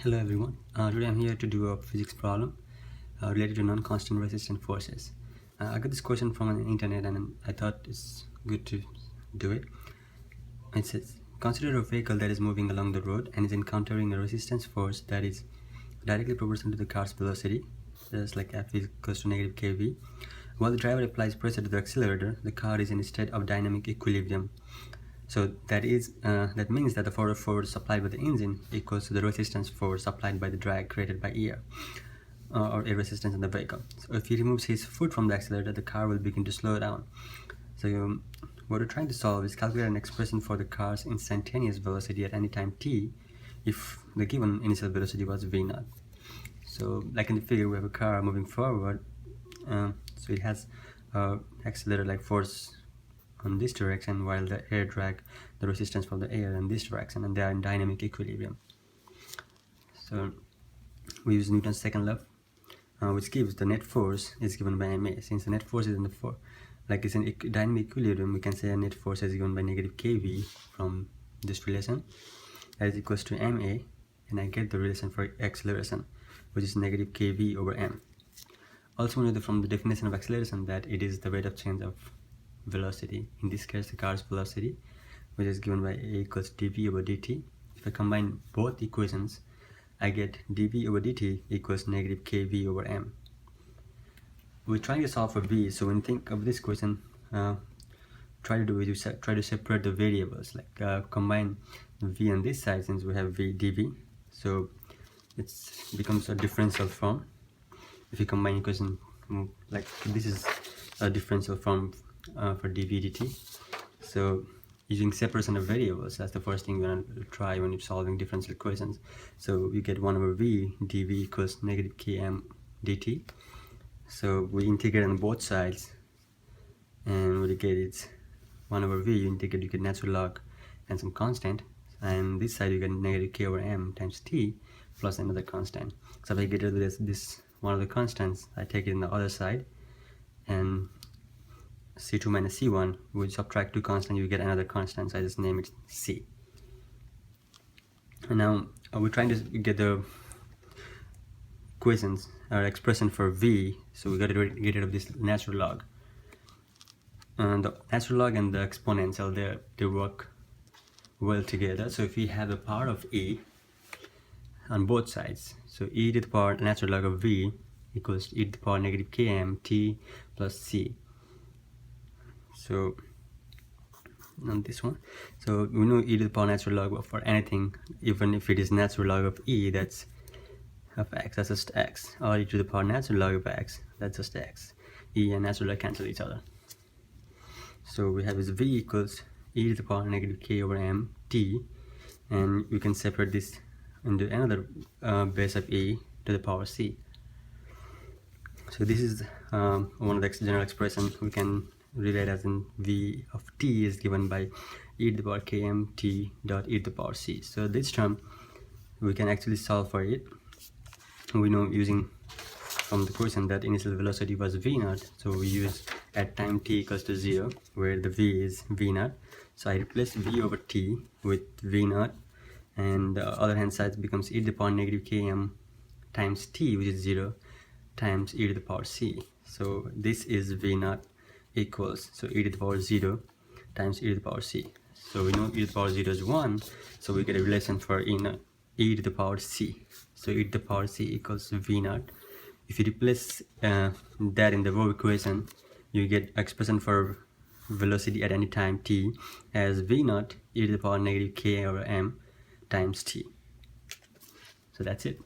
Hello everyone. Today I'm here to do a physics problem related to non-constant resistant forces. I got this question from the internet and I thought it's good to do it. It says, consider a vehicle that is moving along the road and is encountering a resistance force that is directly proportional to the car's velocity. That's like F is equals to negative kV. While the driver applies pressure to the accelerator, the car is in a state of dynamic equilibrium. So that means that the forward force supplied by the engine equals to the resistance force applied by the drag created by air or air resistance in the vehicle. So if he removes his foot from the accelerator, the car will begin to slow down. So what we're trying to solve is calculate an expression for the car's instantaneous velocity at any time t if the given initial velocity was v0. So like in the figure, we have a car moving forward, so it has accelerator like force on this direction, while the air drag the resistance from the air in this direction, and they are in dynamic equilibrium. So we use Newton's second law, which gives the net force is given by ma. Since the net force is in the it's in dynamic equilibrium, we can say a net force is given by negative kV from this relation, that is equals to ma, and I get the relation for acceleration, which is negative kV over m. Also we know from the definition of acceleration that it is the rate of change of velocity, in this case the car's velocity, which is given by a equals dv over dt. If I combine both equations, I get dv over dt equals negative kv over m. We're trying to solve for v, so when you think of this question, try to separate the variables, like combine v on this side. Since we have v dv, so it becomes a differential form. If you combine equation, like this is a differential form for dv dt. So using separation of variables, that's the first thing you want to try when you're solving differential equations. So you get 1 over v dv equals negative km dt. So we integrate on both sides, and what you get is 1 over v, you integrate, you get natural log and some constant, and this side you get negative k over m times t plus another constant. So if I get rid of this one of the constants, I take it in the other side, and c2 minus c1, we subtract two constants, you get another constant, so I just name it c. And now we're trying to get the equations or expression for v, so we got to get rid of this natural log. And the natural log and the exponential, they work well together. So if we have the power of e on both sides, so e to the power natural log of v equals to e to the power negative km t plus c. So on this one, so we know e to the power natural log for anything, even if it is natural log of e, that's of x, that's just x, or e to the power natural log of x, that's just x. E and natural log cancel each other. So we have is v equals e to the power negative k over m t, and we can separate this into another base of e to the power c. So this is one of the general expressions we can relate as in v of t is given by e to the power km t dot e to the power c. So this term we can actually solve for it. We know using from the question that initial velocity was v0, so we use at time t equals to 0, where the v is v0. So I replace v over t with v0, and the other hand side becomes e to the power negative km times t, which is 0, times e to the power c. So this is v0 equals, so e to the power 0 times e to the power c. So we know e to the power 0 is 1, so we get a relation for e to the power c. So e to the power c equals v0. If you replace that in the row equation, you get expression for velocity at any time t as v0 e to the power negative k over m times t. So that's it.